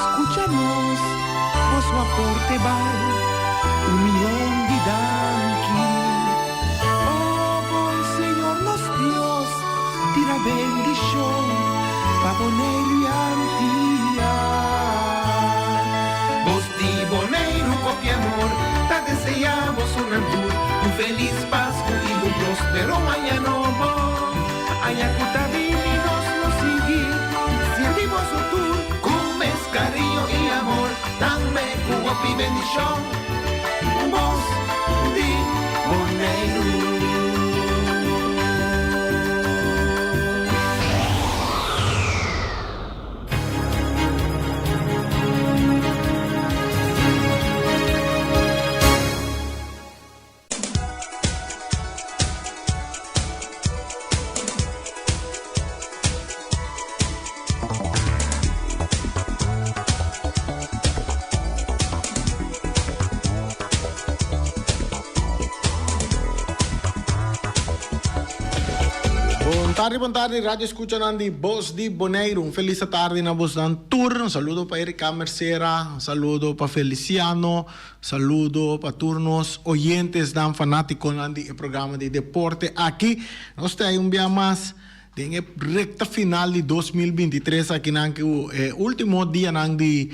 escúchanos, vos o aporte val, 1,000,000 de danqui. Oh, bom Senhor nosso Deus, tira bendição, pa boneiro e antia. Vos de boneiro, copia amor, ta desejamos un rantur, un feliz Pascua y un próspero año nuevo. Ayacuta vininos nos sigue, servimos un tour, con cariño y amor, dame cuba y bendición. Vos de boneiro. Buon tardi, radio escuchan di Voz di Boneiro. Un felice tarde na Voz dan Tour. Un saludo para Erika Mercera, un saludo para Feliciano, saludo para turnos oyentes dan fanáticos del programa de deporte. Aquí nós temos um dia mais de recta final de 2023 aqui na último dia de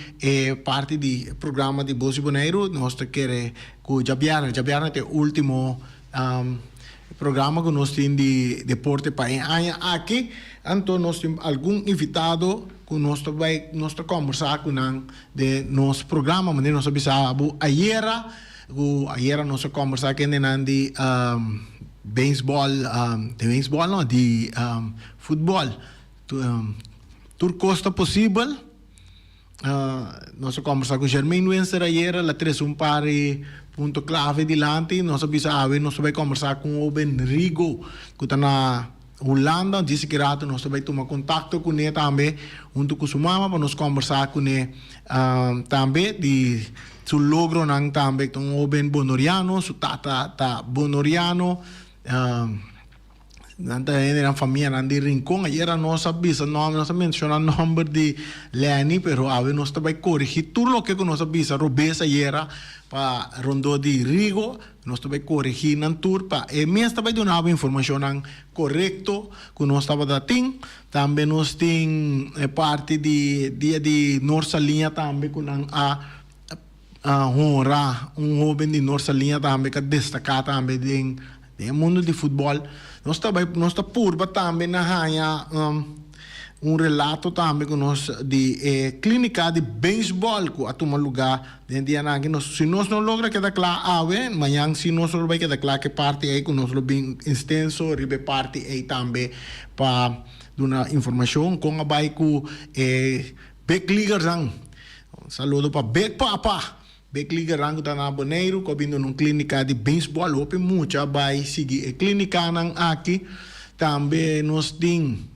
parte do programa de Voz di Boneiro. Nós queremos que Jabiana é o último programa que nós temos de deporte para aqui. Então, nós temos algum invitado que nós vai conversar com de nosso programa, mas nós sabemos ayer nós conversar com de beisebol, não, de futebol. Tur costa possível. Nós conversar com Germain Wenser ayer, la tres pare punto clave dilante. Nós sabemos nós vai conversar com o Ben Rigo, que está na Holanda. Disse que rato nós vai tomar contato com ele também, junto com sua mama, para nós conversar com ele também de seu logro também com o Ben Bonoriano, seu tata Bonoriano. Nanta era família de Rincón. Ayer nós sabíamos, nós mencionamos o nome de Lenny, pero agora nós também corrigir tudo o que nós sabíamos. Robesa ayer para Rondo de Rigo, nós também corrigir na tour para mesmo também dar informação correta que nós estava dando. Também nós tem parte de dia de nossa linha também com honrar jovem de nossa linha também que destacar também do mundo de futebol. Nós estamos purba também na raia relato também com nós de clínica de beisebol que a tomar lugar dentro de se nós não logra quedar claro amanhã se nós não vai quedar claro que parte aí com nós bem extenso ribe parte aí também para dar informação com a baico back liga saludo para back papa back liga rango da na Boneiro que vindo numa clínica de beisebol open muita vai seguir clínica nang aqui também nós tem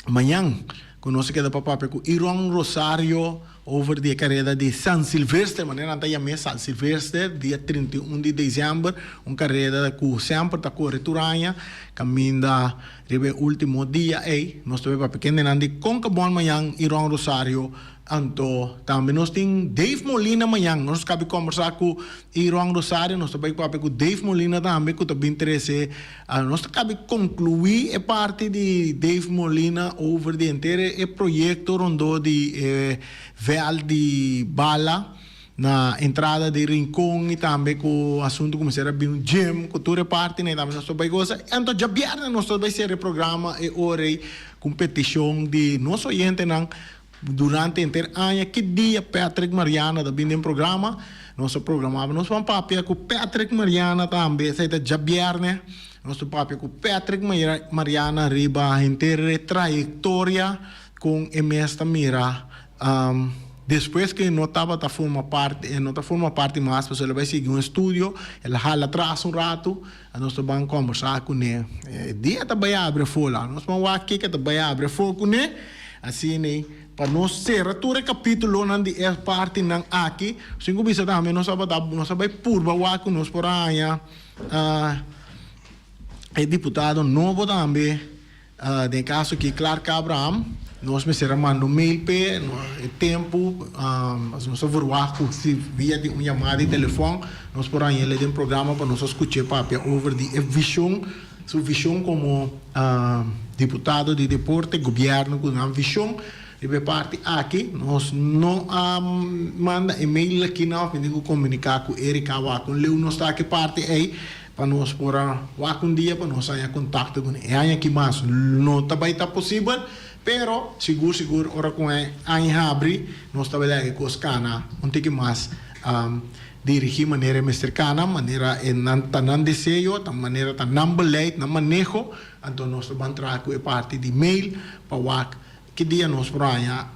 amanhã conosco queda papá com Iron Rosario over de carreira de San Silvestre, maneira não tem San Silvestre, dia 31 de dezembro, carreira que sempre está correturanha, caminho da último dia, nós temos para pequeno nandi com que bom amanhã Iron Rosario. Anto, também nós temos Dave Molina amanhã. Nós acabamos de conversar com Iron Rosario, nós também com Dave Molina também, que também interessa. Nós acabamos de concluir a parte de Dave Molina over de inteiro projeto rondou de Vel de Bala na entrada de Rincón e também com o assunto como será bem um gym, com toda a parte, né? Também nós também gosta. Então, já viernes nós também ser o programa e hora competição de nosso oyente não durante inteiro ano, que dia Patrick Mariana da bem programa, nosso programava nosso papel com Patrick Mariana também, sai da Jabierne, nosso papel com Patrick Mariana riba inteira trajetória com esta mira, depois que não estava forma parte mais, mas ele vai seguir um estúdio, ele hala atrás rato, nós vamos conversar com ele, dia também abre folha, nós vamos aqui que também abre folha com ele, assim né. Para nós ser todo capítulo de parte ng aqui, cinco bisa também nós sabemos purba wa com nós por aí, deputado novo também, de caso que Clark Abraham, nós me será mando mail pe tempo as nós verwacht via de uma chamada de telefone nós por aí ele tem programa para nós escutar papel over de visão sua visão como deputado de deporte governo com uma visão e parte aqui nós não manda e-mail aqui não para comunicar com Erika wa com Leo nós está aqui parte aí para nós por um dia para nós ter contato com ele aqui mais não está possível pero seguro ora com aí abre nós trabalhar com os cana um pouco mais dirigir maneira mestercana maneira não desejo da maneira não beleid não manejo então nós vamos entrar com a parte de mail para que dia nós para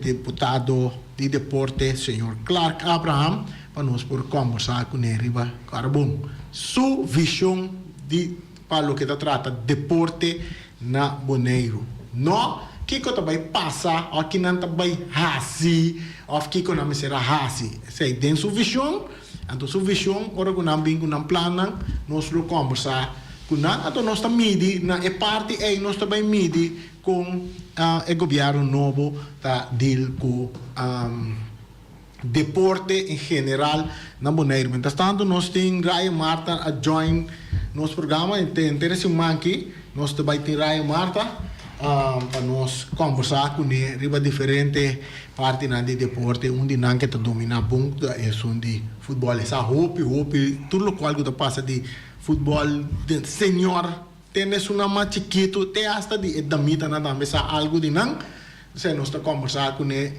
deputado de deporte senhor Clark Abraham para nós por conversar com ele cara bom sua visão de para o que trata deporte na Bonaire não que também passa ou que não também hasi ou que não me será hasi sei dentro sua visão então sua visão ora que não bingo não plana nós vamos conversar com nada então nós também midi na é parte aí nós também midi com o governo novo da deal com deporte em geral na Bonaire. Mientras tanto, nós temos Raya Marta a join nosso programa. Interessante aqui, nós também temos Raya Marta para nós conversar com ele riba diferente parte de deporte, onde não que domina ponto é de futebol, essa hope, tudo o qual que passa de futebol de senior, tem uma mais chiquito, tem hasta de damita nada mais algo de não. Se nós estamos conversando com ele,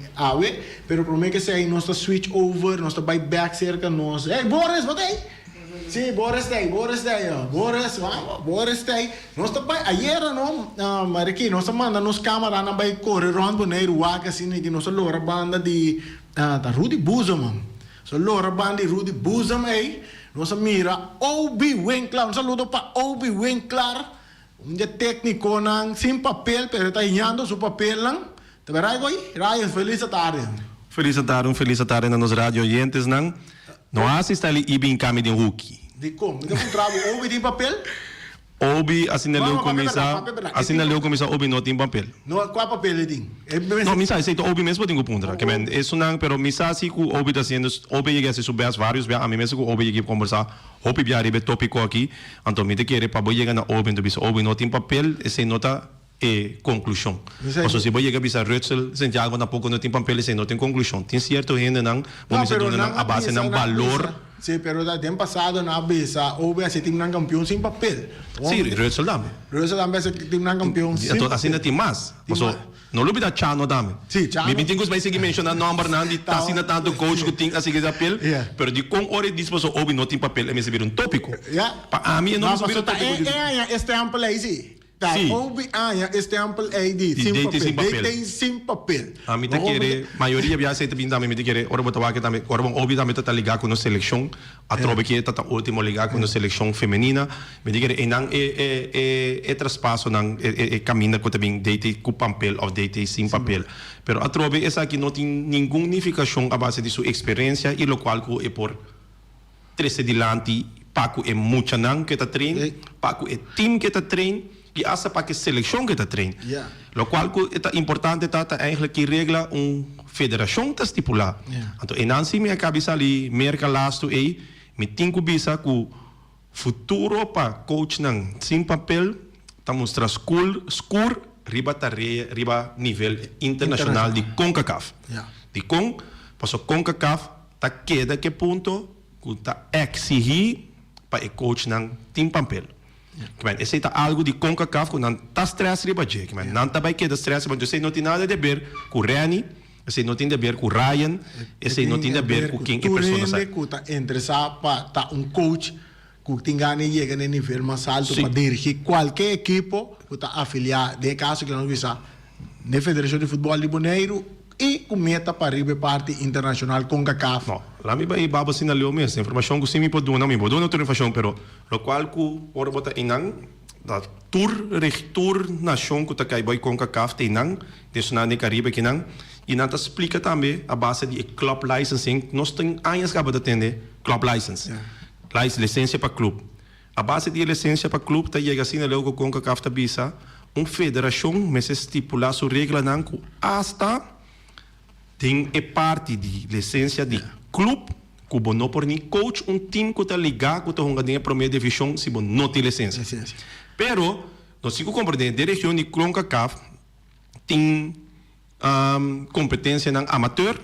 pero para mim que se nós estamos switch over, nós estamos back cerca nós, hey Boris, what aí? Sim, Boris está aí, nós estamos ayer não, mas aqui nós estamos mandando nos câmeras não vai correr round boneiro, waka assim que nós estamos a banda de da Rudy Buzam, so a banda de Rudy Buzam aí, nós mira Obi Winkler, um saludo para Obi Winkler, técnico não sem papel, pero está ganhando seu papel não. Tá bem, Ryan, feliz tarde. Feliz tarde nos rádio oyentes, não? Não assista ali Ibin Kami de Rookie. De como? De como trabalho? Obi tem papel? Obi, assim na leu começar, Obi não tem papel. Não, qual papel ele tem? Não, misa, aceito Obi mesmo tem puntra. Que men, isso não, pero misa assim que Obi está sendo, Obi chega a se subir vários, a mim mesmo que Obi chega a conversar, Obi já arriba tópico aqui, então me te querer para boa chegar na Obi, então Obi não tem papel, esse nota conclusão. Mas se você chegar a Rutzel, Santiago na pouco não tem papel, esse não tem conclusão. Tem certo gente não, vamos dizer a base não valor. Sim, pero da tempo passado na bisa, houve esse time não campeão sem papel. Sim, Rutzel dame. Rutzel dame esse time não campeão. Então assim não tem mais. Mas não lube da Chano dame. Sim, Chano. Me tem que vai seguir mencionando number não de tá assim tanto coach que tem assim que papel. Pero de com hora disposto houve não tem papel, é me subir um tópico. Para mim não subir um tópico. Este tempo aí sim. Houve este tempo aí de sem papel. A mim te querer, maioria via aceita bem também me te querer. Ora botar aqui também, ora bom, ouvi também tá ligado com a seleção. A trobe que tá último ligado com a seleção feminina. Me te querer e não é traspasso não é caminho que também deite com papel ou deite sem papel. Pero a trobe essa aqui não tem nenhuma unificação a base de sua experiência e lo qual que é por 13 dilante, Paco é muita não que tá trein, Paco é time que tá trein. E essa para que seleção que está trein. Lo qual é importante tá eigenlijk que regla federação tá estipular. Então, e não se me cabeça ali, merca lasto aí, me tenho que bisa que futuro para coach não sem papel, tá mostrar school riba nível internacional de CONCACAF. De passou CONCACAF tá queda que ponto que tá exigir para coach não tem papel. Esse é algo de CONCACAF que não está stress riba je, não está bem que da stress, mas você não tem nada a ver com o Rani, você não tem a ver com o Ryan, você não tem a ver com quem é pessoa sai. Tu está interessado para coach que tem ganho e chega no nível mais alto para dirigir qualquer equipo que está afiliado, de caso que não visa, na Federação de Futebol de Bonaire e com meta para a parte internacional CONCACAF. Não, lá me vai baba assim na leu mesmo, informação que sim me pode não me pode não ter informação, pero lo qual que ora bota inang da tour nação que tá cai boy CONCACAF tem nang, isso na Caribe que nang, e não tá explica também a base de club licensing, nós tem anos que acaba de atender club license. Licença para clube. A base de licença para clube tá chega assim na leu que CONCACAF tá bisa federação mas estipular sua regra não hasta tem parte de licença de clube que bom não por nem coach time que está ligado que está jogando em primeira divisão se bom não tem licença. Pero nós se compreender de região de CONCACAF tem competência na amateur,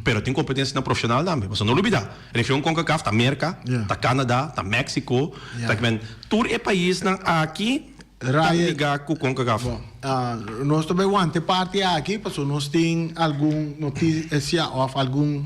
pero tem competência na profissional também. Mas não olvidar, região CONCACAF tá América, tá Canadá, tá México, tá que tudo é país na aqui tá ligado com CONCACAF. Nós também vamos parte aqui, porque nós tem algum notícia ou algum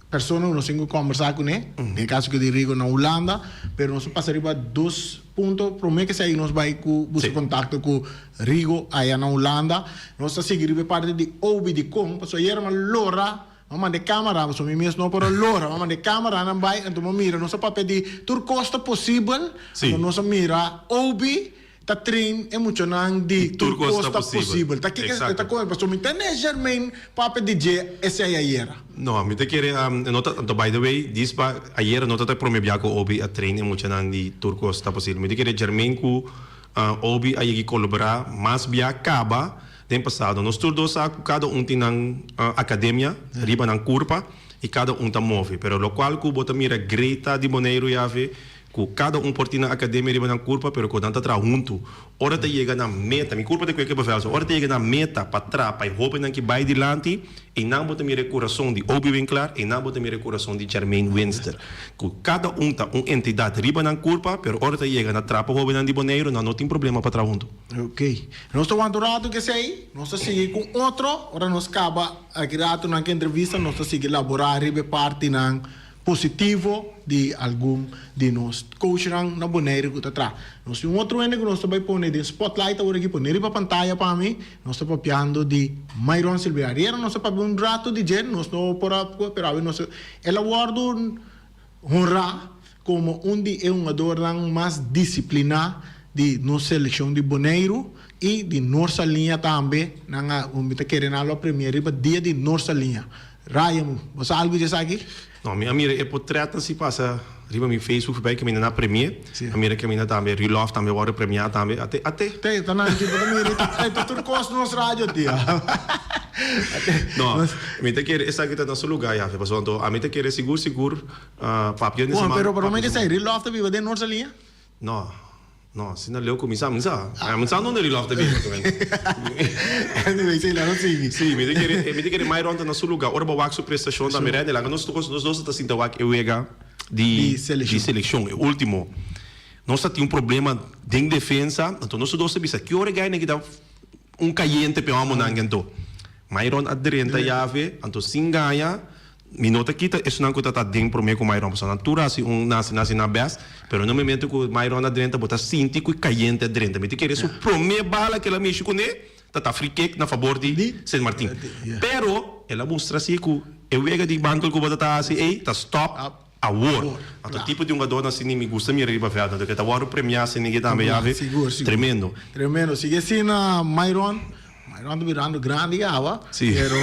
pessoa nós temos que conversar com ele, no caso que eu digo na Holanda, pero nós passaríamos 2 pontos, prometo que se aí nós vai buscar contato com Rigo aí na Holanda, nós seguimos parte de OBI de Com, porque aí era uma lora, vamos de câmera, mas me mesmo não para lora, vamos de câmera não vai, então mira, nós papel de tur costa possível, nós mira OBI tá trein emocional de tur costa possível. Tá que tá com, mas me tem Germain papel DJ esse aí era. Não, me te querer nota by the way, diz pa ayer nota te promebia ko obi a trein emocional de tur costa possível. Me te querer Germain ku obi aí colaborar mais bia acaba tem passado. Nós todos cada tem na academia, riba na curva e cada tá move, pero lo qual ku bota mira greta de Boneiro e ave que cada por na academia riba na curva, pero quando está junto, hora te chega na meta, mi curva de que bevel, hora te chega na meta para trás, para roupa que vai dilante, e não bota mi coração de Obi Winkler, e não bota mi coração de Jermaine Winster. Que cada tá entidade riba na curva, pero hora te chega na trapa roupa de Boneiro, não tem problema para trás junto. Ok. Nós estamos adorando que sei, nós seguimos com outro, ora nós acaba aqui rato na entrevista, nós seguimos elaborar riba parte na positivo de algum de nós coach na Boneiro que está atrás. Nós temos outro ene que nós estamos pôr de spotlight agora aqui pôr para pantalla para mim. Nós estamos papiando de Myron Silveira. Era nós estamos rato de gente, nós não por nós ela guardo honra como de jogador mais disciplinado de nossa seleção de Boneiro e de nossa linha também na querendo a primeira dia de nossa linha. Ryan, você algo disso aqui? Não, minha mira é portrait se passa riba mi Facebook vai que me na premier, a mira que me na também Relof também agora premier também até tá na tipo da mira tudo costa nosso rádio dia. Não, me te quer essa aqui tá no seu lugar já, porque então a me te quer seguro papel nesse mas pero me que sai Relof também vai de nossa linha? Não, se não leu começar, mas não ele love também. Anyway, sei lá, não sei. Sim, me te quer mais ronda no seu lugar. Ora boa sua prestação da merenda, lá nós dois tá sinta que eu ega de seleção, o último. Nós tem problema de defesa, então nós dois sabia que hora ganha que dá caliente pe amo nanguento. Mais ronda adrenta jave, então sim ganha. Minota kita isso não conta dentro para mim com Myron, porque natura assim nasce na base, pero no momento que Myron adrenta bota sintico e caliente adrenta, me te quer isso primeira bala que ela mexe com ele, tá free kick na favor de Saint Martin. Pero ela mostra assim que eu pega de banco que bota assim, tá stop a war. Então tipo de jogador assim me gusta me riba velho, que tá war premiar sem ninguém também ave. Tremendo. Sigue assim na Myron tá virando grande já, pero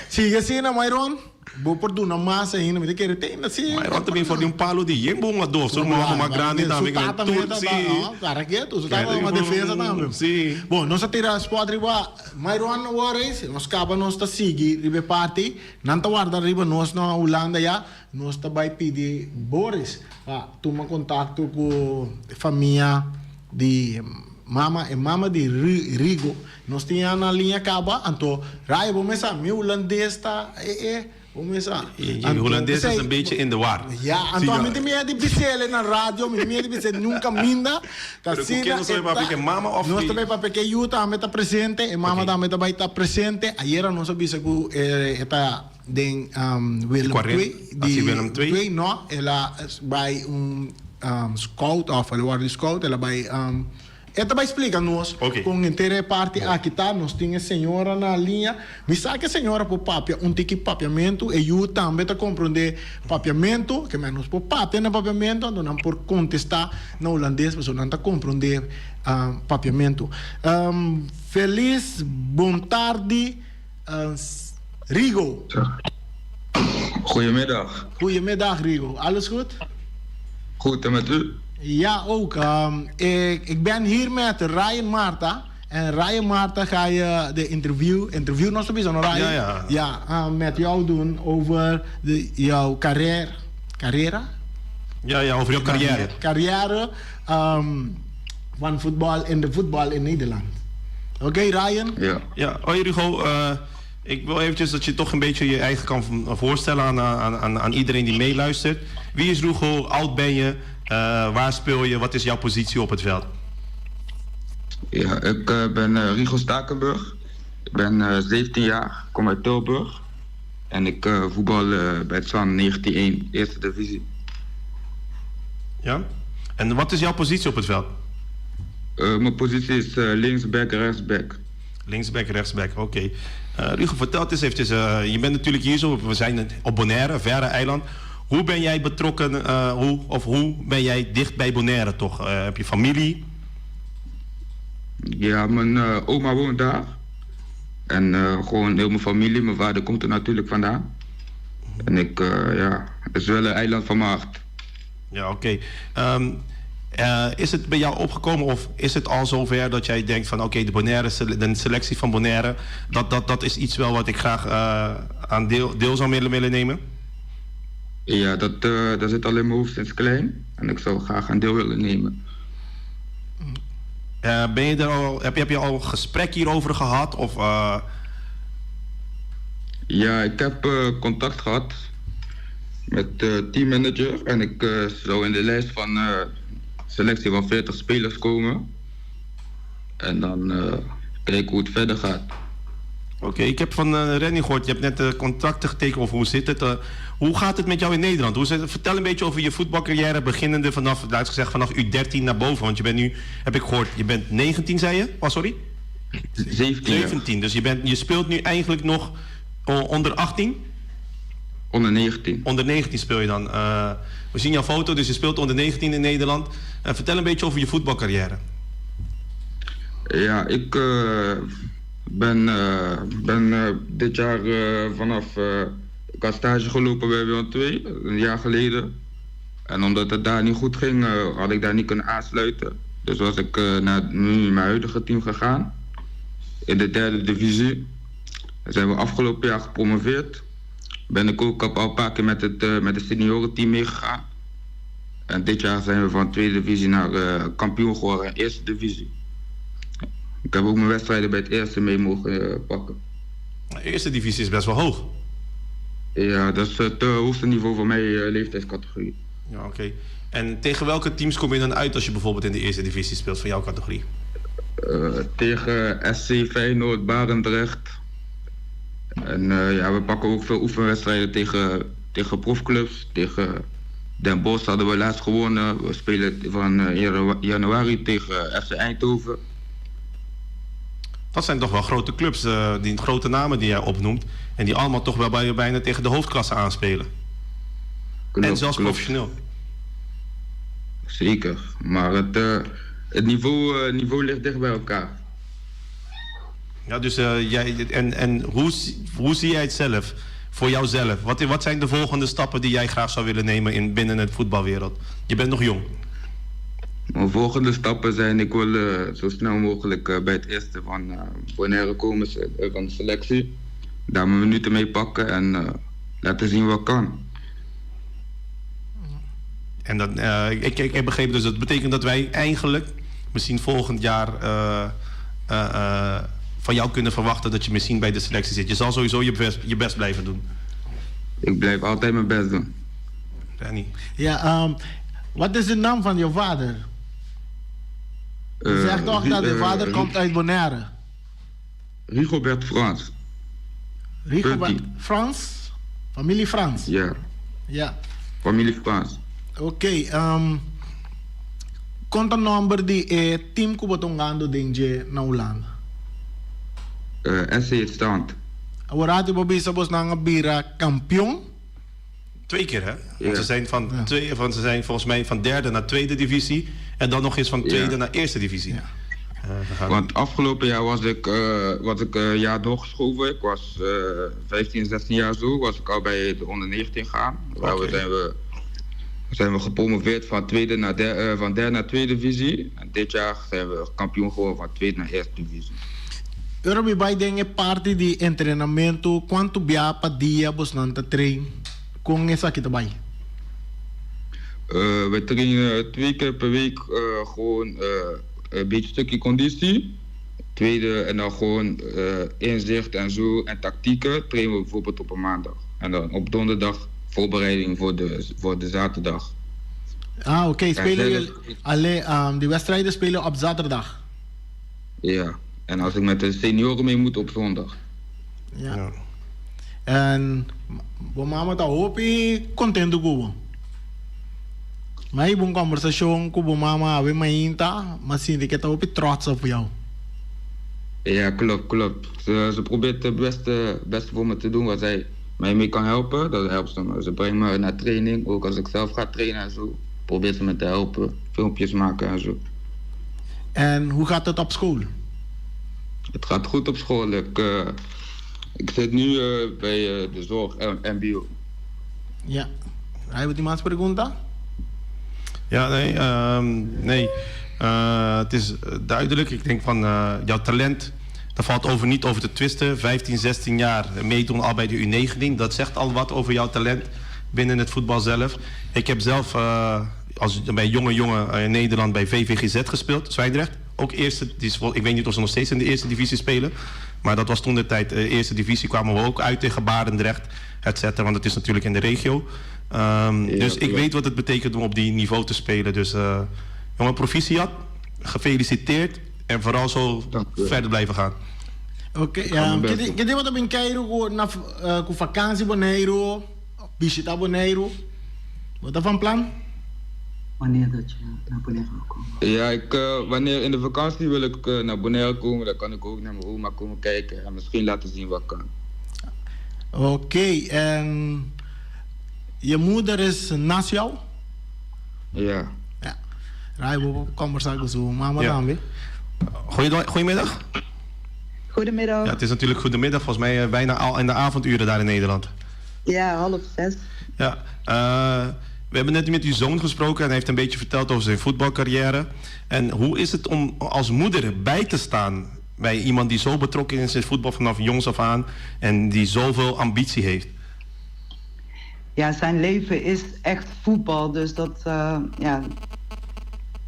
sigue assim na Myron. Vou por uma massa ainda, me querer tem assim. Mas eu também foi de palo de bom jogador, só uma grande também que tudo sim. Cara que tu tá uma defesa também. Sim. Bom, nós tira spot riba, Myron Warriors, nós acaba nós tá seguir riba parte, não tá guarda riba nós na Holanda já, nós tá vai pedir Boris, toma contato com família de mama de Rigo, nós tinha na linha acaba, então, Raya, vamos começar, meu holandês tá vamos começar. E o holandês é um pouco in the war. Então, a mim me é difícil na rádio, me é difícil nunca minda. Pero por que não sabe para que mama of nós também para que eu também está presente, e mama também vai estar presente. Ayer nós sabia que está de Willem II, não, ela vai scout, ou guarda scout, ela vai ela vai explicar-nos com inteira parte aqui tá, nós tinha senhora na linha, me sabe que a senhora por papia, tipo papiamento, e eu também tá compreender papiamento, que menos por papia no papiamento, não por contestar na holandês, mas não tá compreender papiamento. Feliz bom tarde, Rigo. Goedemiddag. Goedemiddag, Rigo. Alles goed? Goed, en met u? Ja, ook. Ik ben hier met Ryan Marta. En Ryan Maarten ga je de interview nog zo bijzonder, Ryan? Ja, met jou doen over jouw carrière? Ja, over jouw carrière. Carrière van voetbal in de voetbal in Nederland. Oké, Ryan? Ja. Hoi Rugo, ik wil eventjes dat je toch een beetje je eigen kan voorstellen aan iedereen die meeluistert. Wie is Rugo? Hoe oud ben je? Waar speel je? Wat is jouw positie op het veld? Ja, ik ben Rigo Stakenburg. Ik ben 17 jaar, kom uit Tilburg. En ik voetbal bij het Zwan 19-1, eerste divisie. Ja? En wat is jouw positie op het veld? Mijn positie is linksback, rechtsback. Linksback, rechtsback, oké. Rigo, vertel het eens eventjes. Je bent natuurlijk hier zo, we zijn op Bonaire, verre eiland. Hoe ben jij betrokken, hoe ben jij dicht bij Bonaire toch? Heb je familie? Ja, mijn oma woont daar. En gewoon heel mijn familie, mijn vader komt er natuurlijk vandaan. En het is wel een eiland van mijn hart. Ja, oké. Is het bij jou opgekomen of is het al zover dat jij denkt van oké, de selectie van Bonaire, dat is iets wel wat ik graag aan deel zou willen nemen? Ja, dat zit al in mijn hoofd sinds klein. En ik zou graag aan deel willen nemen. Heb je al gesprek hierover gehad? Of, Ja, ik heb contact gehad met de teammanager. En ik zou in de lijst van selectie van 40 spelers komen. En dan kijken hoe het verder gaat. Oké, ik heb van Rennie gehoord, je hebt net contracten getekend of hoe zit het? Hoe gaat het met jou in Nederland? Vertel een beetje over je voetbalcarrière, beginnende vanaf U13 naar boven. Want je bent nu, heb ik gehoord, je bent 19, zei je? Oh, sorry? 17, dus je speelt nu eigenlijk nog onder 18? Onder 19. Onder 19 speel je dan. We zien jouw foto, dus je speelt onder 19 in Nederland. Vertel een beetje over je voetbalcarrière. Ja, ik ben dit jaar ik had stage gelopen bij Willem II, een jaar geleden. En omdat het daar niet goed ging, had ik daar niet kunnen aansluiten. Dus was ik naar mijn huidige team gegaan. In de 3e divisie. Dan zijn we afgelopen jaar gepromoveerd. Ben ik ook al een paar keer met het seniorenteam meegegaan. En dit jaar zijn we van 2e divisie naar kampioen geworden in 1e divisie. Ik heb ook mijn wedstrijden bij het eerste mee mogen pakken. De 1e divisie is best wel hoog. Ja, dat is het hoogste niveau voor mijn leeftijdscategorie. Ja, oké. En tegen welke teams kom je dan uit als je bijvoorbeeld in de 1e divisie speelt van jouw categorie? Tegen SC Feyenoord, Barendrecht. En we pakken ook veel oefenwedstrijden tegen profclubs. Tegen Den Bosch hadden we laatst gewonnen. We spelen van januari tegen FC Eindhoven. Dat zijn toch wel grote clubs, die grote namen die jij opnoemt. En die allemaal toch wel bijna tegen de hoofdklasse aanspelen. Klopt, en zelfs professioneel. Zeker, maar het niveau ligt dicht bij elkaar. Ja, dus hoe zie jij het zelf, voor jouzelf? Wat zijn de volgende stappen die jij graag zou willen nemen binnen het voetbalwereld? Je bent nog jong. Mijn volgende stappen zijn, ik wil zo snel mogelijk bij het eerste van Bonaire komen van de selectie. Daar mijn minuten mee pakken en laten zien wat kan. En dat, ik heb begrepen, dus dat betekent dat wij eigenlijk misschien volgend jaar van jou kunnen verwachten dat je misschien bij de selectie zit. Je zal sowieso je best blijven doen. Ik blijf altijd mijn best doen. Danny. Ja, wat is de naam van je vader? Je zegt toch dat je vader komt uit Bonaire? Rigobert Frans. Rigobert Frans? Familie Frans? Ja. Familie Frans. Oké, conta number di team ko batongando dinje na ulan. SC stand. Warati babisa bos na bira kampioen. 2 keer, hè? Ja. Ze zijn volgens mij van 3e naar 2e divisie. En dan nog eens van 2e naar 1e divisie. Ja. Want afgelopen jaar was ik een jaar doorgeschoven. Ik was 15, 16 jaar zo. Was ik al bij de onder 19 gaan. Waar we zijn we gepromoveerd van, van derde naar tweede divisie. En dit jaar zijn we kampioen geworden van tweede naar eerste divisie. Europe bij dingen parte di entrenamiento, quanto bia pa dia bos nanta train, kung esa kita bij. We trainen 2 keer per week gewoon een beetje stukje conditie. Tweede en dan gewoon inzicht en zo en tactieken trainen we bijvoorbeeld op een maandag. En dan op donderdag voorbereiding voor de zaterdag. Ah, oké. Spelen jullie die wedstrijden spelen op zaterdag? Ja, en als ik met de senioren mee moet op zondag. Ja. En we mama ta hopi contento kubo. May buong conversation kubo mama abe mainta, maar zie ik het hopi trots op jou. Ja, klopt. Ze probeert het beste voor me te doen wat zij mij mee kan helpen. Dat helpt ze me. Ze brengt me naar training, ook als ik zelf ga trainen en zo. Probeert ze me te helpen, filmpjes maken en zo. En hoe gaat het op school? Het gaat goed op school. Ik zit nu bij de zorg MBO. Ja. Hay wat iemand pregunta? Ja, nee. Het is duidelijk. Ik denk van jouw talent, daar valt niet over te twisten. 15, 16 jaar meedoen al bij de U19. Dat zegt al wat over jouw talent binnen het voetbal zelf. Ik heb zelf bij jonge jongen in Nederland bij VVGZ gespeeld, Zwijndrecht. Ook eerste, ik weet niet of ze nog steeds in de eerste divisie spelen. Maar dat was toen de tijd, de eerste divisie kwamen we ook uit tegen Barendrecht, et cetera. Want het is natuurlijk in de regio. Dus ik weet wat het betekent om op die niveau te spelen. Dus jongen, proficiat, gefeliciteerd en vooral zo verder blijven gaan. Oké, kede wat in Cairo na vakantie Bonaire, visita Bonaire. Wat van plan? Wanneer dat je naar Bonaire wil komen? Ja, wanneer in de vakantie wil ik naar Bonaire komen, dan kan ik ook naar mijn oma komen kijken en misschien laten zien wat kan. Oké, en je moeder is naast jou? Ja. Ja. Rai, we converseren zo, mama Ja. dan weer. Goedemiddag. Goedemiddag. Ja, het is natuurlijk goedemiddag, volgens mij bijna al in de avonduren daar in Nederland. Ja, 5:30. Ja, we hebben net met uw zoon gesproken en hij heeft een beetje verteld over zijn voetbalcarrière. En hoe is het om als moeder bij te staan bij iemand die zo betrokken is in het voetbal vanaf jongs af aan en die zoveel ambitie heeft? Ja, zijn leven is echt voetbal, dus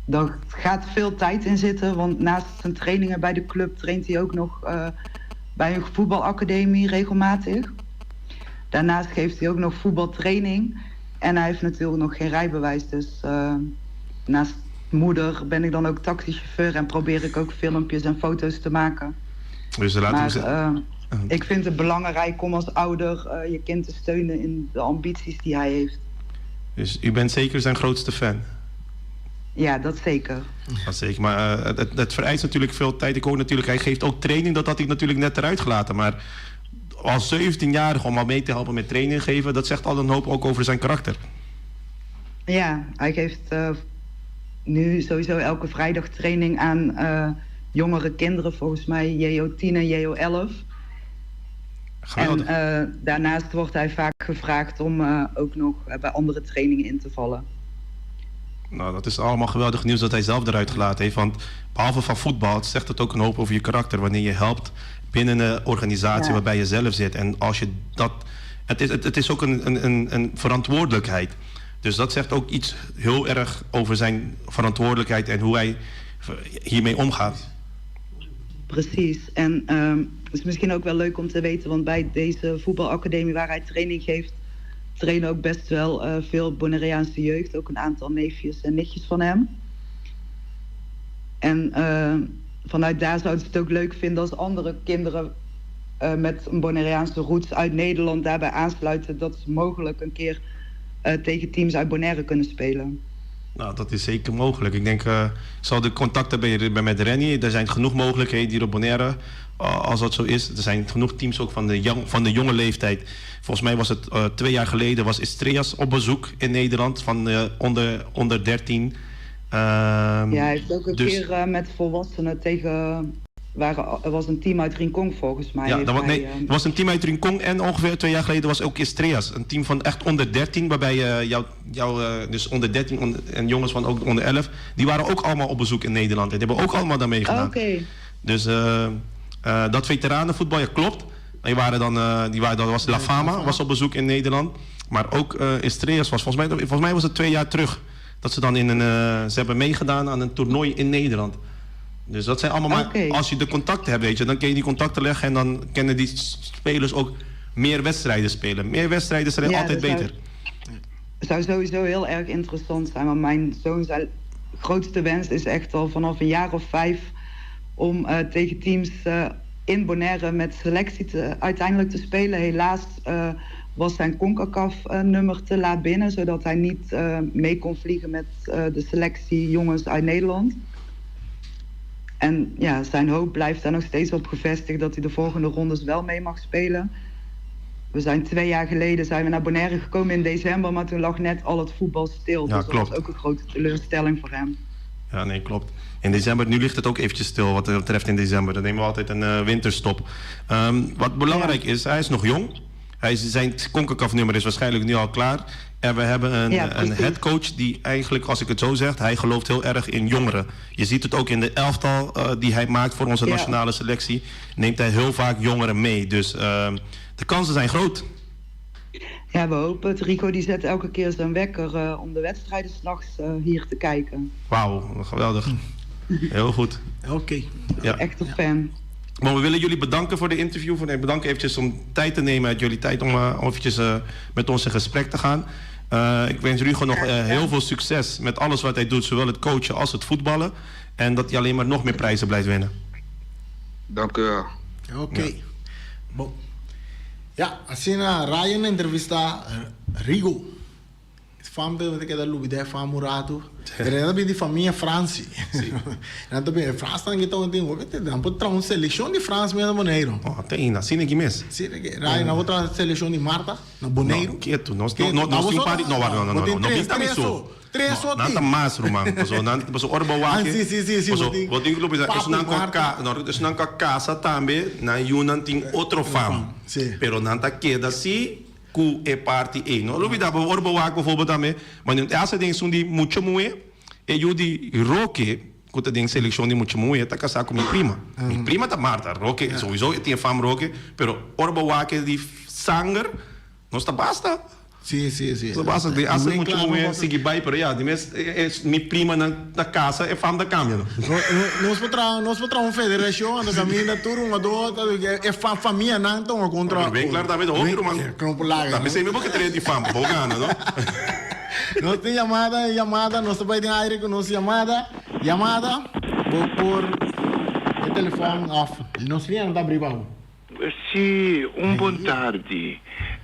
daar gaat veel tijd in zitten. Want naast zijn trainingen bij de club traint hij ook nog bij een voetbalacademie regelmatig. Daarnaast geeft hij ook nog voetbaltraining. En hij heeft natuurlijk nog geen rijbewijs. Dus naast moeder ben ik dan ook taxichauffeur en probeer ik ook filmpjes en foto's te maken. Dus ik vind het belangrijk om als ouder je kind te steunen in de ambities die hij heeft. Dus u bent zeker zijn grootste fan? Ja, dat zeker. Dat zeker, maar het vereist natuurlijk veel tijd. Ik hoor natuurlijk, hij geeft ook training, dat had hij natuurlijk net eruit gelaten. Maar als 17-jarige om al mee te helpen met training geven, dat zegt al een hoop ook over zijn karakter. Ja, hij geeft nu sowieso elke vrijdag training aan jongere kinderen, volgens mij JO 10 en JO 11. Geweldig. En daarnaast wordt hij vaak gevraagd om ook nog bij andere trainingen in te vallen. Nou, dat is allemaal geweldig nieuws dat hij zelf eruit gelaten heeft. Want behalve van voetbal zegt het ook een hoop over je karakter. Wanneer je helpt binnen een organisatie waarbij je zelf zit. En als je dat... Het is ook een verantwoordelijkheid. Dus dat zegt ook iets heel erg over zijn verantwoordelijkheid en hoe hij hiermee omgaat. Precies. En het is misschien ook wel leuk om te weten, want bij deze voetbalacademie waar hij training geeft, trainen ook best wel veel Bonaireaanse jeugd. Ook een aantal neefjes en nichtjes van hem. En vanuit daar zouden ze het ook leuk vinden als andere kinderen met een Bonaireaanse roots uit Nederland daarbij aansluiten, dat ze mogelijk een keer tegen teams uit Bonaire kunnen spelen. Nou, dat is zeker mogelijk. Ik denk, ik zal de contacten bij met Rennie. Er zijn genoeg mogelijkheden hier op Bonaire, als dat zo is. Er zijn genoeg teams ook van de jonge leeftijd. Volgens mij was het 2 jaar geleden, was Estrellas op bezoek in Nederland van onder 13. Ja, hij heeft ook een keer met volwassenen tegen Er was een team uit Rincon volgens mij. Ja, heeft er was een team uit Rincon en ongeveer 2 jaar geleden was ook Estreas. Een team van echt onder 13, waarbij dus onder 13 en jongens van ook onder 11, die waren ook allemaal op bezoek in Nederland. En die hebben ook allemaal daarmee gedaan. Oké. Dus dat veteranenvoetbal, ja, klopt. Die was La Fama, was op bezoek in Nederland. Maar ook Estreas was, volgens mij was het 2 jaar terug. Dat ze dan ze hebben meegedaan aan een toernooi in Nederland. Dus dat zijn allemaal maar, als je de contacten hebt, weet je, dan kun je die contacten leggen en dan kunnen die spelers ook meer wedstrijden spelen. Meer wedstrijden zijn altijd beter. Het zou sowieso heel erg interessant zijn, want mijn zoon zijn grootste wens is echt al vanaf een jaar of 5 om tegen teams in Bonaire met selectie uiteindelijk te spelen. Helaas was zijn CONCACAF-nummer te laat binnen, zodat hij niet mee kon vliegen met de selectie jongens uit Nederland. En ja, zijn hoop blijft daar nog steeds op gevestigd dat hij de volgende rondes wel mee mag spelen. We zijn 2 jaar geleden naar Bonaire gekomen in december, maar toen lag net al het voetbal stil. Ja, dus klopt. dat was ook een grote teleurstelling voor hem. Ja, nee, klopt. In december, nu ligt het ook eventjes stil wat het betreft in december. Dan nemen we altijd een winterstop. Wat belangrijk is, hij is nog jong. Zijn CONCACAF-nummer is waarschijnlijk nu al klaar. En we hebben een headcoach die eigenlijk, als ik het zo zeg, hij gelooft heel erg in jongeren. Je ziet het ook in de elftal die hij maakt voor onze nationale selectie. Neemt hij heel vaak jongeren mee. Dus de kansen zijn groot. Ja, we hopen het. Rico die zet elke keer zijn wekker om de wedstrijden 's nachts hier te kijken. Wauw, geweldig. Heel goed. Oké. Ja. Echt een fan. Maar we willen jullie bedanken voor de interview. Bedanken eventjes om tijd te nemen uit jullie tijd om eventjes met ons in gesprek te gaan. Ik wens Rigo nog heel veel succes met alles wat hij doet. Zowel het coachen als het voetballen. En dat hij alleen maar nog meer prijzen blijft winnen. Dank u wel. Oké. Bom. Ja, assim na Ryan entrevista Rigo. Fambe wat ik dat lubi de famurato. Er is die família Franci. En dan ben Frans dan então tem o que dan pode trazer seleção de França mesmo Bonaire. Oh, tem na cine que mes. Sim, Ryan na outra seleção de Marta na Bonaire. No, quieto. No simpari. No pinta me so. Tres ou nanta mas Roman. Paso orba wake. Sim. Wat ik loop is nan casa também na yunan ting outro fam. Pero nanta queda si ku e party e no lo vida por orba wake bijvoorbeeld daarmee. Maar in essa ding são die mucho moe e eu di roque kuta ding seleção die mucho moe tá casar com minha prima. Minha prima tá Marta, roque sowieso tinha fam roque, pero orba wake die sanger não está basta. Sim. So basta de asa mucho moe sigi bai pero ja, die mes minha prima na casa é fam da câmera. Nós vamos federação, anda caminha turno uma dota é família não então contra. Bem claro também do outro man. Também sei mesmo que treina de fam, bogana, não? Nós tem chamada, nós vai ter aire com nossa chamada por o telefone off. Nós viemos da Bribão. Sì, buon tardi.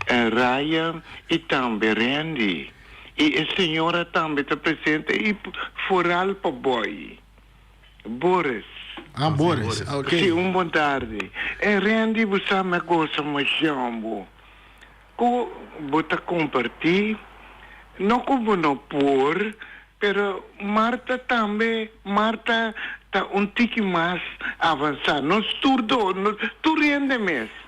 Ryan e também Randy. E a senhora também está presente e foral para boy. Boris. Boris. Ok. Sì, buon tardi. E Randy, você me gosta mais jambo. Ko bota compartir, não como não por, pero Marta também, Marta está tique mais avançada. Não estudo, tu rende mesmo.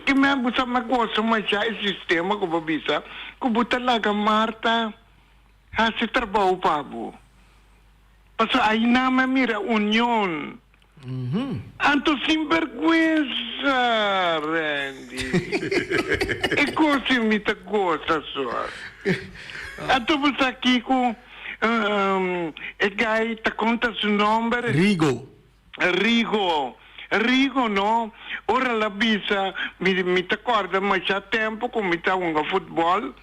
Que me gusta me gosta mais já o sistema que vou bisa, que bota lá que Marta se trabalho pabo. Paso aí na me mira união. Anto sem vergüenza, Randy. E cosa mi te gosta só? Anto você aqui com e gai te conta seu nome? Rigo, no? Ora la bisa, mi te acorda, mas já tempo como mi ta unga futebol,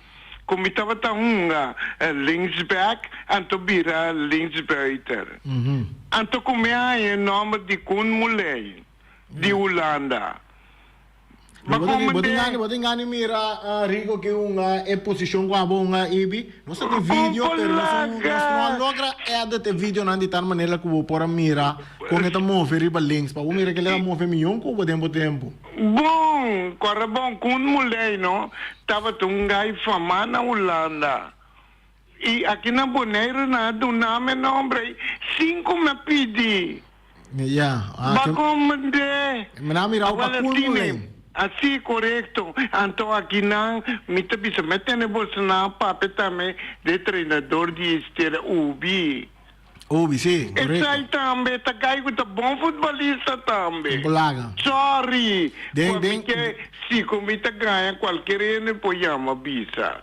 como mi tava ta unga linksback, anto bira linksbuiter. Anto come hai o nome di Koen Muley, di Holanda. Ma Botingani mira Rigo che una è posizione qua una ibi, non sa di video per non logra edit e video nan di tal maniera che può porre mira con che muove riba links, pa mira che le muove milyon ko tempo. Bom, corre bom Koen Muley, no? Tava un gai fama na Holanda. E aqui na Bonaire na do nome nombre 5 me pedi. Yeah. Bakomende. Manami raw pa Agora, puno Tine, lang. assim, correto. Então, aqui não, me tá bisa, metendo você na papel de treinador de esteira UBI. Obi, sim, E sai correto. também, tá caindo, tá bom futebolista também. Bulaga. Sorry. Den- Porque se comita ganha qualquer ano, pode chamar bisa.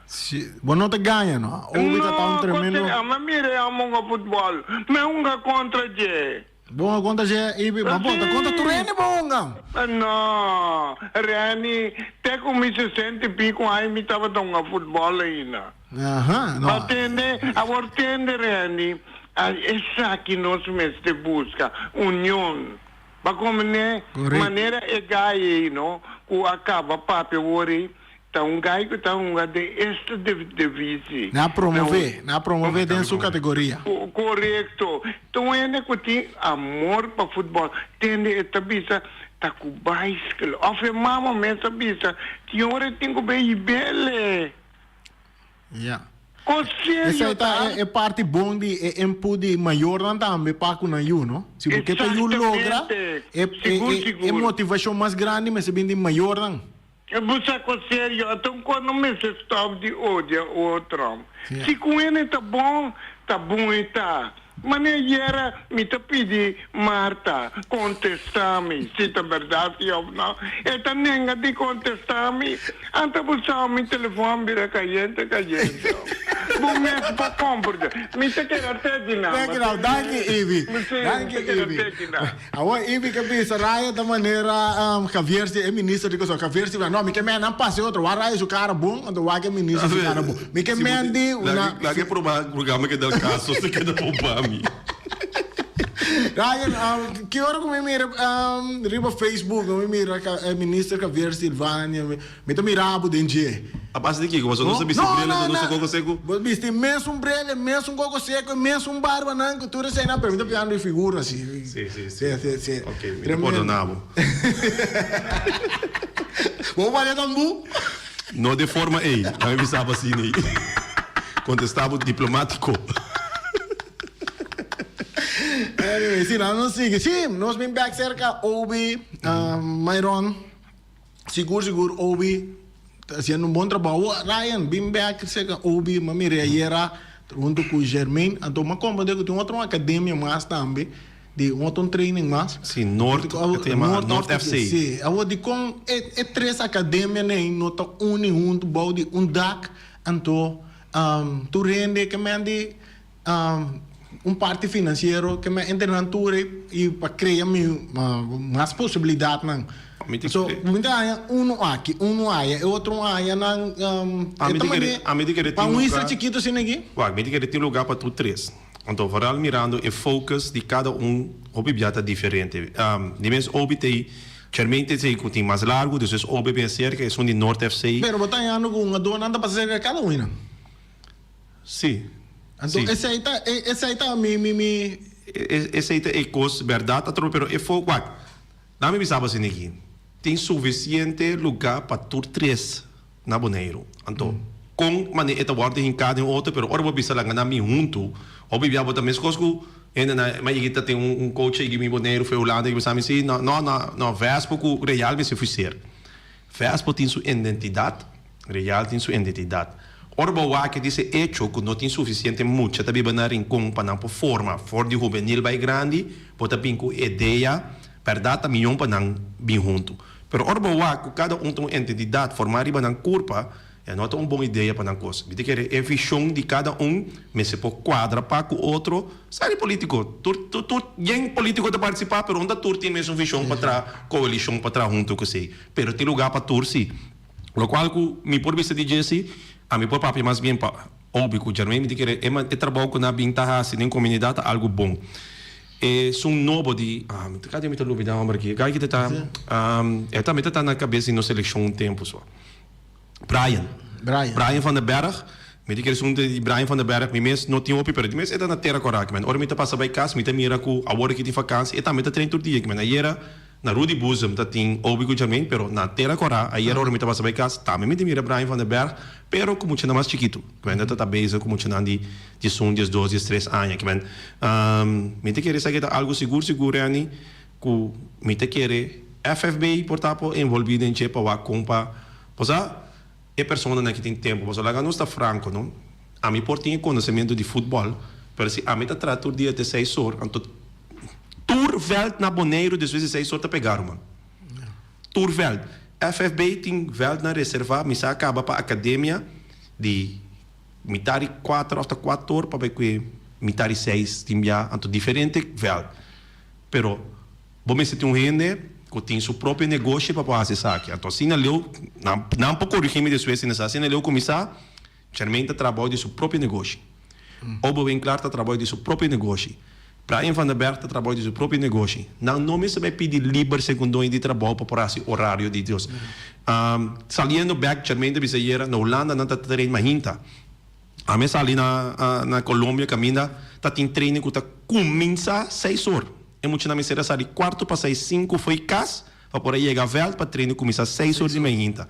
Bueno, te ganha, no? Obi tá tão tremendo. Mas mire, amo o futebol. Mas um contra je. Bom, conta já, Ibi, mas bom, tá conta turene, bom, No, Rani, te come 60 e pico aí me tava dando futebol ainda. Aham, no. Atende, agora tende, Rani, essa aqui nós mesmo busca, união. Para como né, Correto. maneira é gai, não? Que acaba papel ori, tá gai que tá de esta divisi. Na promover dentro da sua categoria. Correto. Então é que tem amor para futebol. Tem esta bisa tá com bicycle. Afirmava mesmo bisa. Tinha hora tem que bem bele. Yeah. Com Essa sério, aí tá, é parte bom de de maior não também para com you, não? Se porque para you logra, é motivação mais grande, mas se bem de maior não. Você com sério, então quando me se stop de odia o Trump. Se com ele tá bom e tá. Mas era me te pedi Marta contestar-me se é verdade ou não. É também de contestar-me. Anta buscar meu telefone vira caiente. Bom mesmo para comprar. Me te quero até de nada. Thank you, Ibi. Thank you, Ibi. Agora, Ibi que pensa, Raya da maneira Javier é ministro de coisa. Javier se não, me que me não passe outro. O Raya é o cara bom, então o Raya é ministro do cara bom. Me que me andi uma. Lá que é programa que dá o caso, você quer dar para mim. Ryan, que hora que me mira riba Facebook, me mira ministro Javier Silvânia, me tá mirabo dentro. A base de que você não sabe se brilha, não sabe como seco. Mas tem mesmo um brele, mesmo um coco seco, mesmo um barba não, que tudo isso aí não permite piano de figura assim. Sim. Ok, me perdonavo. Vamos fazer tambu? Não de forma aí, não me sabe assim aí. Contestava diplomático. Anyway, sim, não sigue. Sim, nós vim back cerca, Obi, Myron, seguro, Obi, fazendo um bom trabalho. Ryan, vim back cerca, Obi, Mami Reira, junto com o Germain, então uma compra de outra academia mais também, de outro training mais. Sim, North FC. Sim, eu digo com três academias, né, nota junto, body, DAC, então, tu rende que me ande, parte financeiro que me internatura e para criar mais possibilidades não. So, um aqui, e outro aí não. A medida para um isso chiquito assim aqui. A medida tem lugar para tu três. Então, varal mirando o foco de cada objeto diferente. De mesmo obter geralmente tem mais largo, depois obter cerca é de Norte FC. Pero botar ano com uma dona anda para ser cada um, não? Sim. Então, esse aí tá, esse aí é coisa, verdade, pero é fogo, não me pensava assim aqui. Tem suficiente lugar para tu três na Boneiro. Então, com maneira esta guarda em cada outro, pero ora vou pensar lá na minha junto, ou bebia botar mesmo coisa ainda na mas aqui tem coach aí me Boneiro foi Holanda que pensava assim, não, Vespo que real me se fizer. Vespo tem sua identidade, real tem sua identidade. Orba que dice hecho que não tem suficiente muita também para rincon para não forma for de juvenil vai grande bota bem com ideia verdade milhão para não bem junto pero orba que cada tem uma entidade formar para não curva é não uma boa ideia para não coisa me que é visão de cada mas se pode quadra para o outro sai político tu nem político de participar pero onde tu tem mesmo visão para trás coalição para trás junto que sei pero tem lugar para tu sim o qual me por vista de Jesse a mim por papi mais bem óbvio que o Germain me diz que é trabalho que na bintaha assim em comunidade algo bom é um novo de cadê me tá lubida aqui cara que tá também tá na cabeça na seleção um tempo só Brian van der Berg me diz que é de Brian van der Berg me mesmo não tinha opi pero mas é na terra correct man ora me tá passa by casa me tá mira com a hora que tem vacância e também tá treino todo dia que man era na Rudy Boezem dat ting obi ko Jermaine pero na Terra Cora ayer ora mita pasabay kas tame mita mira Brian van den Berg pero como tinha mais chiquito quando tá bezig como tinha de 1, 2, 3 anos que men mita querer saber algo seguro ani ku mita querer FFB portapo envolvido em chepa wa compa posa é persona que tem tempo posa lá não está franco não a mim por tinha conhecimento de futebol pero se a mita trator dia de 6 horas então Tourveld na Bonaire, dus we 6 te pegaram, man. Tourveld. FFB tem veld na reserva, misa acaba para academia de mitari 4 até 4 horas para ver mitari 6 tem já anto diferente veld. Pero bom se tem gente que tem seu próprio negócio para fazer isso aqui. Então assim leu não pouco regime de Suécia nessa assim leu começar geralmente trabalho de seu próprio negócio. Ou bem claro trabalho de seu próprio negócio. Brian van den Berg trabalha de seu próprio negócio. Não me sabe pedir livre segundo de trabalho para esse horário de Deus. Saliendo back, geralmente bisayeira na Holanda não está treinando mais hinta. A mim sali na Colômbia caminha, tá tem treino que tá começa 6 horas. É muito na minha será sali 4 para 6, 5 foi cas, para por aí chegar velho para treino começar 6 horas de manhã hinta.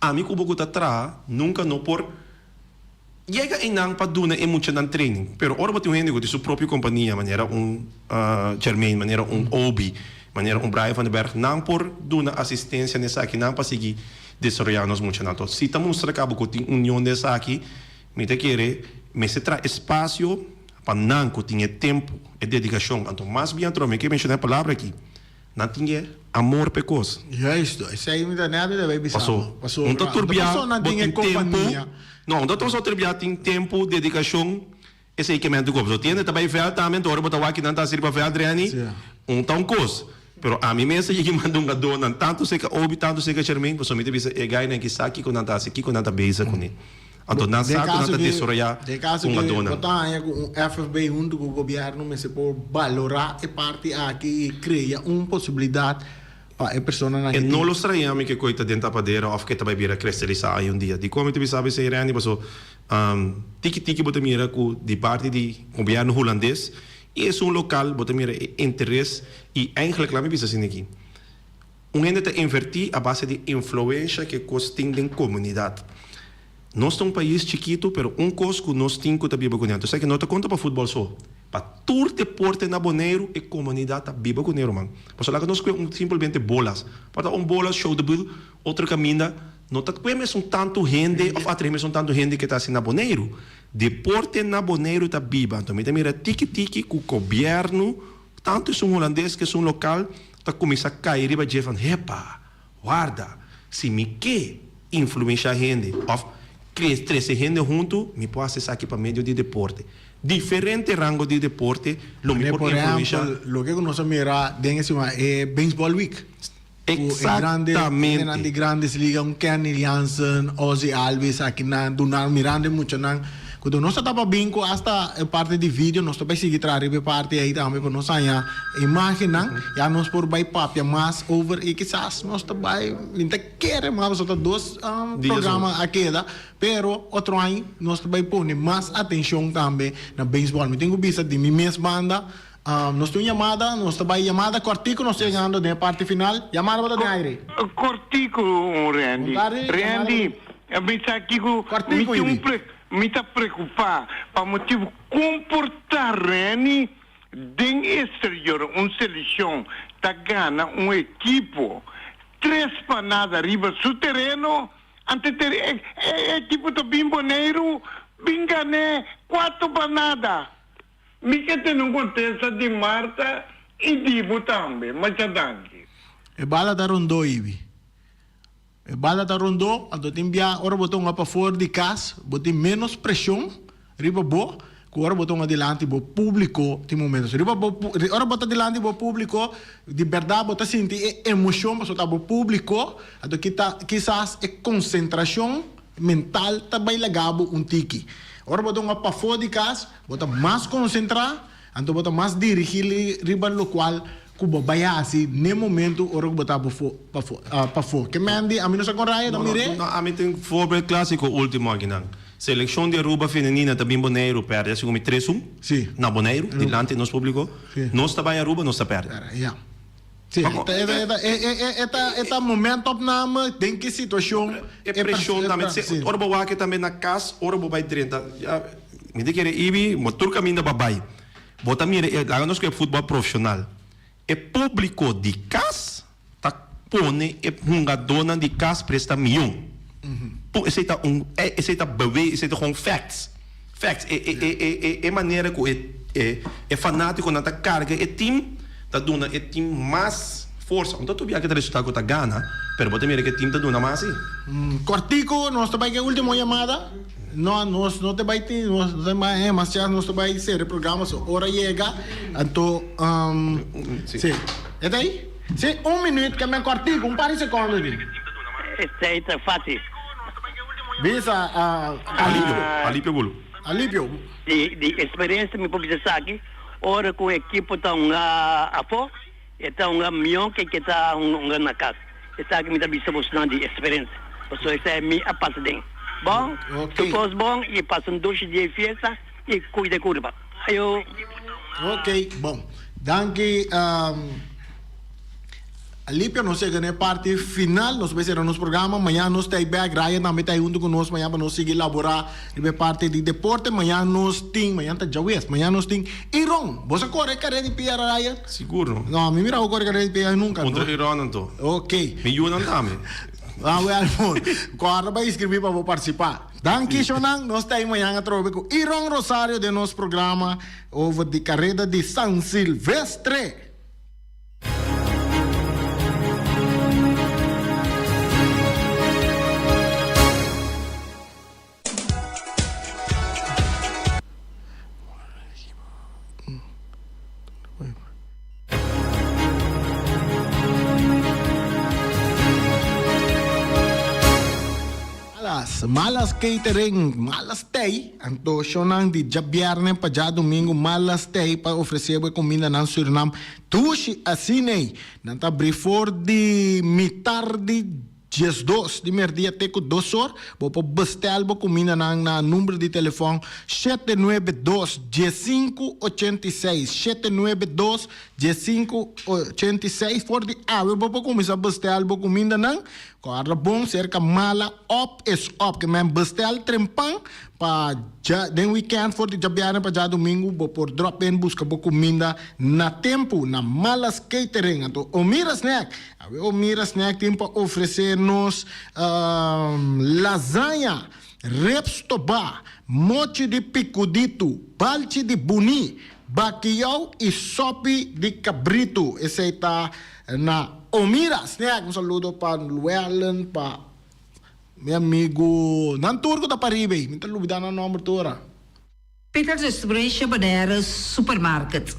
A mim como que tá atrás, nunca não por Llega inang paduna e muito nan training, pero ora batu gente de sua própria companhia, maneira Jermaine, maneira Obi, maneira Brian van den Berg, não por duna assistência nessa aqui, não para seguir desarrollarnos muito nato. Se estamos tratando com a união dessa aqui, me te querer, me se tra espaço para não que tenha tempo e dedicação. Então, mais bem trouxe, me que mencionar a palavra aqui, não tinha amor pecoso. Ja, isso aí me dá nada de baby. Passou, não está turbiado, não tem tempo. Não, então só trabalhar tem tempo, dedicação, esse equipamento do corpo. Tem também velho também, ora botar aqui não está servindo para velho Adriani, tão coisa. Pero a mim mesmo que manda um gado, não tanto sei que ouve, tanto sei que Jermaine, pois me diz é gai nem que sabe que não está aqui, não está beijo com ele. Então não sabe não está desarrollar um gado. Botar FFB junto com o governo, mas se por valorar a parte aqui e criar uma possibilidade para a pessoa na e não lo straiamo che coita dentro a padera of che tabai bira cristallizza un dia di come tu sabe se irani paso tiki botamira ku di parte di governo holandês e é local botamira interesse e eigenlijk lá me bisa assim aqui gente te invertir a base de influência que costing den comunidade. Nós somos um país chiquito, pero costo nós temos que viver com ele. Então, que não te conta para futebol só. Para todo deporte na Bonaire e comunidade vive com ele, man. Por isso, nós queremos simplesmente bolas. Para bolas, show de bola, outra caminha. Não temos tanto gente, ou atrás tanto gente que está assim na Bonaire. Deporte na Bonaire está viva. Então, me mira tiki-tiki com o governo, tanto é holandês que é local, está começando a cair e vai dizer, epa, guarda, se me quer influenciar a gente, crescer gente junto, me pode acessar aqui para meio de deporte. Diferente rango de deporte, lo me pode influenciar. Lo que nós mira, é Baseball Week. Exatamente. De grandes ligas, Kenny Jansen, Ozzy Alves, aqui na Dunar Miranda, muito não. Quando nós estamos bem com esta parte de vídeo, nós também seguir trazer a parte aí também, para nós ganhar imagem, já nós por vai papia mais over e quizás nós também ainda queremos mais outros 2 programas aqui, pero outro ano nós também põe mais atenção também na beisebol. Me tenho visto de minha mesma banda, nós temos chamada, nós também chamada cortico, nós chegando na parte final, chamada para o aire. Cortico, Randy. Randy, eu pensei aqui que me está preocupado para motivo comportar Reni den exterior seleção tá ganha equipo 3 panadas arriba su terreno ante equipo do Bimboneiro bem ganhar 4 panadas me que tem contesta de Marta e Divo também mas já danke e bala da Rondô Ibi. E bala da Rondô, a do timbia, ora botou para fora de casa, botou menos pressão, riba bo, que ora botou adiante bo público, tem momentos, riba bo, ora botou adiante bo público, de verdade botou sentir emoção, mas botou bo público, a do quizás é concentração mental também legabo tiki. Ora botou para fora de casa, botou mais concentrar, então botou mais dirigir riba lo qual Cuba baya assim, nem momento orang botar para fora. Que mandi, a mim não se conraia, não mire? Não, a mim tem formato clássico último aqui não. Seleção de Aruba feminina também Bonaire perde, assim como 3-1. Sim. Na Bonaire, delante do nosso público. Nós também Aruba, nós perde. Sim, esta momento opname, tem que situação. É pressão também. Orbo wake também na casa, orbo vai 30. Me diga que ibi, motor caminho da babai. Bota mira, nós que é futebol profissional. É público de casa, tá pone é uma dona de casa presta milhão. Esse tá bebê, esse tá com facts. Facts é maneira que é fanático na ta carga, é time tá dona é time mais força. Então tu via que o resultado tá gana, pero bota mira que time tá dona mais. Cortico, nós também que a última chamada. Nós não te vai ter, nós te vai ser programa, hora chega, então, sim, é daí? Sim, minuto que me cortico, par de segundos. Esta é fácil. Bisa, Alípio Gulo. Alípio. De experiência me pode dizer aqui, ora com a equipe tá afo, está milhão que está na casa. Está aqui me dá bisa buscando de experiência. Então essa é minha parte. Bom, depois bom, e passam 2 dias de festa e cuida curva. Aí eu... Ok, bom. Danke, Alípio, nós chegamos na parte final, nós vamos fazer nosso programa, amanhã nós temos back, Ryan também está junto conosco, amanhã nós seguir elaborar a parte de deporte, amanhã nós temos, amanhã está Jawes, amanhã nós temos Iron, você corre carreira de pia, Ryan? Seguro. Não, me mira o corre carreira de pia nunca. Contra Iron não tô. Ok. Me ayudan também. Agora vai escrever para vou participar. Danke, Shonang. Nós temos amanhã a trocar com Iron Rosário de nosso programa over de carreira de San Silvestre. Malas catering, malas tay. Anto nang di jabiyarne pa ja domingo malas tay pa oferecer comida ng Suriname. Tushi asine. Nanta before di mitardi 10 di merdia teco 2 horas. Bo bestel bo comida ng na número de telefone 792-1586. 792-1586 for the hour. Bo começar bestel bo comida ng Corre bom, cerca mala, up is up. Que men bestel trempang pa den weekend for the jabiana pa ja domingo bo por drop in busca bo comida na tempo na malas catering. Então, Omira Snack. Omira Snack tem para oferecer-nos lasanha, reps toba, mochi de picudito, balchi de buni, baquiao e sopi de cabrito. Esse está na Omira Snack. Un saludo para Llewellyn, para meu amigo Nanturgo da Paribe. Me tá olvidando o nome toda. Peter Distribution Banera Supermarket.